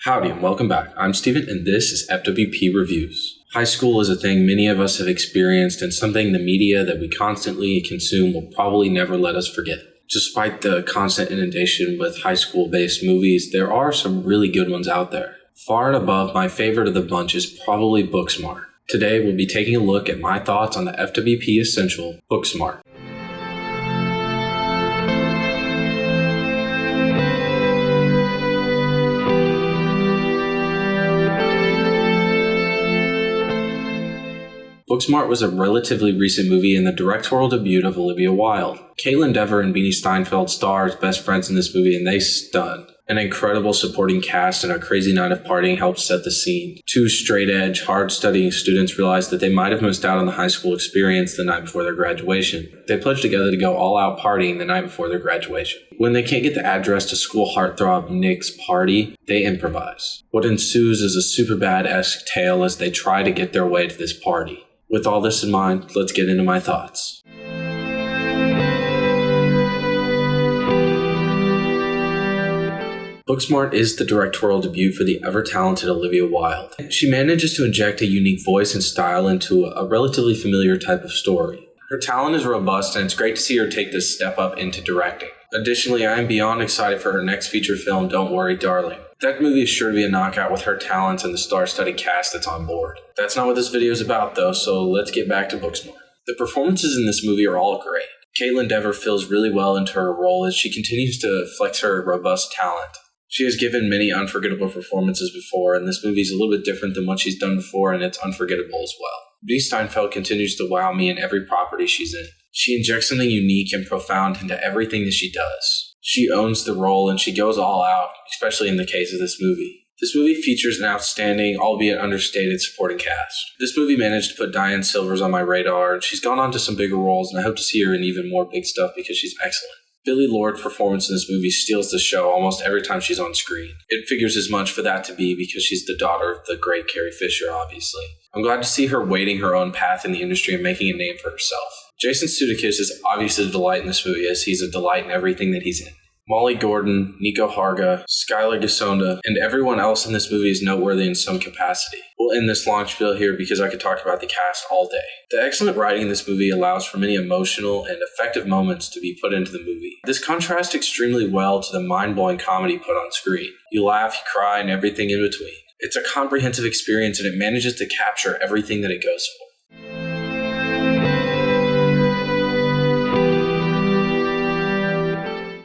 Howdy and welcome back. I'm Steven and this is FWP Reviews. High school is a thing many of us have experienced and something the media that we constantly consume will probably never let us forget. Despite the constant inundation with high school-based movies, there are some really good ones out there. Far and above, my favorite of the bunch is probably Booksmart. Today we'll be taking a look at my thoughts on the FWP Essential, Booksmart. Booksmart was a relatively recent movie and the directorial debut of Olivia Wilde. Caitlin Dever and Beanie Steinfeld star as best friends in this movie and they stunned. An incredible supporting cast and a crazy night of partying helped set the scene. Two straight-edge, hard-studying students realized that they might have missed out on the high school experience the night before their graduation. They pledged together to go all-out partying the night before their graduation. When they can't get the address to school heartthrob Nick's party, they improvise. What ensues is a Superbad-esque tale as they try to get their way to this party. With all this in mind, let's get into my thoughts. Booksmart is the directorial debut for the ever-talented Olivia Wilde. She manages to inject a unique voice and style into a relatively familiar type of story. Her talent is robust and it's great to see her take this step up into directing. Additionally, I am beyond excited for her next feature film, Don't Worry, Darling. That movie is sure to be a knockout with her talents and the star-studded cast that's on board. That's not what this video is about though, so let's get back to Booksmart. The performances in this movie are all great. Caitlin Dever fills really well into her role as she continues to flex her robust talent. She has given many unforgettable performances before, and this movie is a little bit different than what she's done before, and it's unforgettable as well. Beanie Steinfeld continues to wow me in every property she's in. She injects something unique and profound into everything that she does. She owns the role and she goes all out, especially in the case of this movie. This movie features an outstanding, albeit understated, supporting cast. This movie managed to put Diane Silvers on my radar, and she's gone on to some bigger roles, and I hope to see her in even more big stuff because she's excellent. Billie Lourd's performance in this movie steals the show almost every time she's on screen. It figures as much for that to be because she's the daughter of the great Carrie Fisher, obviously. I'm glad to see her wading her own path in the industry and making a name for herself. Jason Sudeikis is obviously a delight in this movie as he's a delight in everything that he's in. Molly Gordon, Nico Harga, Skylar Gisonda, and everyone else in this movie is noteworthy in some capacity. We'll end this long spiel here because I could talk about the cast all day. The excellent writing in this movie allows for many emotional and effective moments to be put into the movie. This contrasts extremely well to the mind-blowing comedy put on screen. You laugh, you cry, and everything in between. It's a comprehensive experience and it manages to capture everything that it goes for.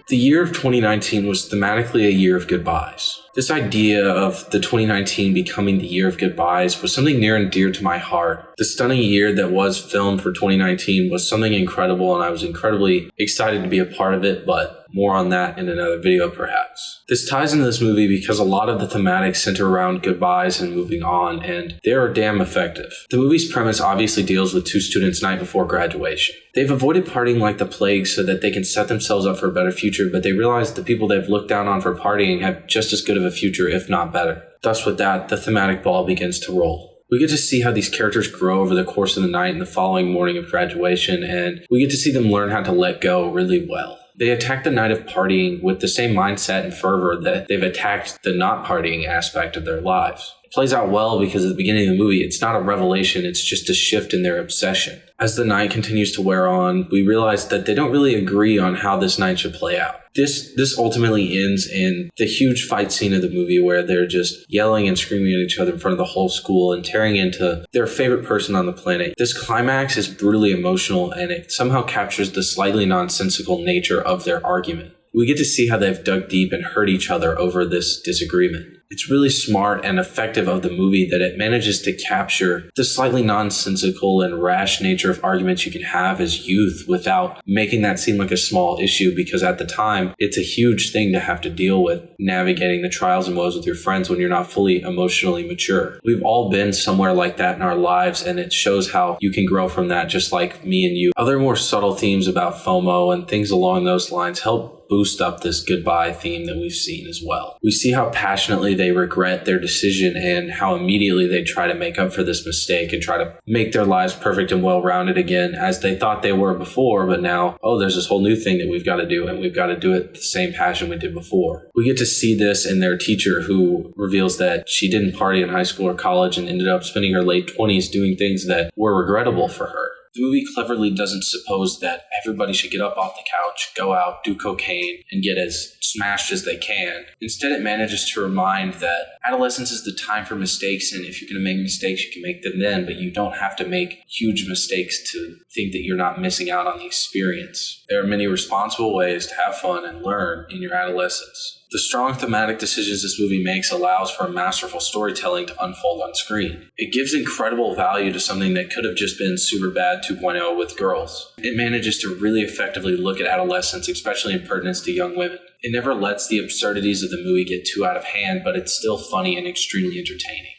The year of 2019 was thematically a year of goodbyes. This idea of the 2019 becoming the year of goodbyes was something near and dear to my heart. The stunning year that was filmed for 2019 was something incredible and I was incredibly excited to be a part of it, but more on that in another video perhaps. This ties into this movie because a lot of the thematics center around goodbyes and moving on, and they are damn effective. The movie's premise obviously deals with two students night before graduation. They've avoided partying like the plague so that they can set themselves up for a better future, but they realize the people they've looked down on for partying have just as good of a future, if not better. Thus with that, the thematic ball begins to roll. We get to see how these characters grow over the course of the night and the following morning of graduation, and we get to see them learn how to let go really well. They attack the night of partying with the same mindset and fervor that they've attacked the not partying aspect of their lives. It plays out well because at the beginning of the movie, it's not a revelation, it's just a shift in their obsession. As the night continues to wear on, we realize that they don't really agree on how this night should play out. This ultimately ends in the huge fight scene of the movie where they're just yelling and screaming at each other in front of the whole school and tearing into their favorite person on the planet. This climax is brutally emotional and it somehow captures the slightly nonsensical nature of their argument. We get to see how they've dug deep and hurt each other over this disagreement. It's really smart and effective of the movie that it manages to capture the slightly nonsensical and rash nature of arguments you can have as youth without making that seem like a small issue, because at the time, it's a huge thing to have to deal with navigating the trials and woes with your friends when you're not fully emotionally mature. We've all been somewhere like that in our lives, and it shows how you can grow from that just like me and you. Other more subtle themes about FOMO and things along those lines help help boost up this goodbye theme that we've seen as well. We see how passionately they regret their decision and how immediately they try to make up for this mistake and try to make their lives perfect and well-rounded again as they thought they were before, but now, there's this whole new thing that we've got to do, and we've got to do it with the same passion we did before. We get to see this in their teacher, who reveals that she didn't party in high school or college and ended up spending her late 20s doing things that were regrettable for her. The movie cleverly doesn't suppose that everybody should get up off the couch, go out, do cocaine, and get as smashed as they can. Instead, it manages to remind that adolescence is the time for mistakes, and if you're going to make mistakes, you can make them then, but you don't have to make huge mistakes to think that you're not missing out on the experience. There are many responsible ways to have fun and learn in your adolescence. The strong thematic decisions this movie makes allows for masterful storytelling to unfold on screen. It gives incredible value to something that could have just been Superbad 2.0 with girls. It manages to really effectively look at adolescence, especially in pertinence to young women. It never lets the absurdities of the movie get too out of hand, but it's still funny and extremely entertaining.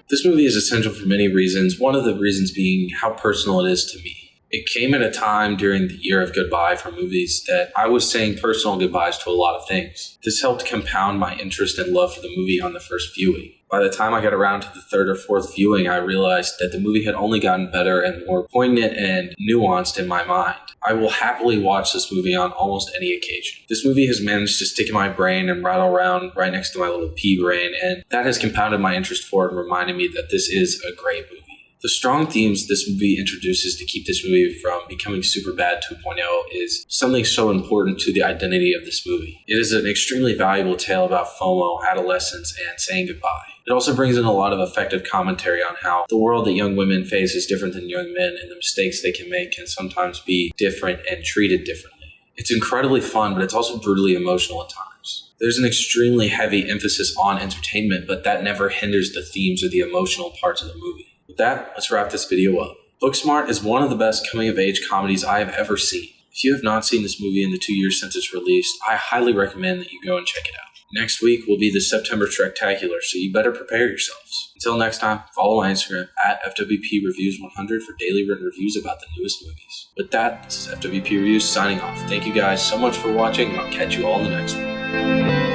This movie is essential for many reasons, one of the reasons being how personal it is to me. It came at a time during the year of goodbye for movies that I was saying personal goodbyes to a lot of things. This helped compound my interest and love for the movie on the first viewing. By the time I got around to the third or fourth viewing, I realized that the movie had only gotten better and more poignant and nuanced in my mind. I will happily watch this movie on almost any occasion. This movie has managed to stick in my brain and rattle around right next to my little pea brain, and that has compounded my interest for it and reminded me that this is a great movie. The strong themes this movie introduces to keep this movie from becoming Superbad 2.0 is something so important to the identity of this movie. It is an extremely valuable tale about FOMO, adolescence, and saying goodbye. It also brings in a lot of effective commentary on how the world that young women face is different than young men, and the mistakes they can make can sometimes be different and treated differently. It's incredibly fun, but it's also brutally emotional at times. There's an extremely heavy emphasis on entertainment, but that never hinders the themes or the emotional parts of the movie. With that, let's wrap this video up. Booksmart is one of the best coming-of-age comedies I have ever seen. If you have not seen this movie in the 2 years since it's released, I highly recommend that you go and check it out. Next week will be the September Trektacular, so you better prepare yourselves. Until next time, follow my Instagram at FWP Reviews 100 for daily written reviews about the newest movies. With that, this is FWP Reviews signing off. Thank you guys so much for watching, and I'll catch you all in the next one.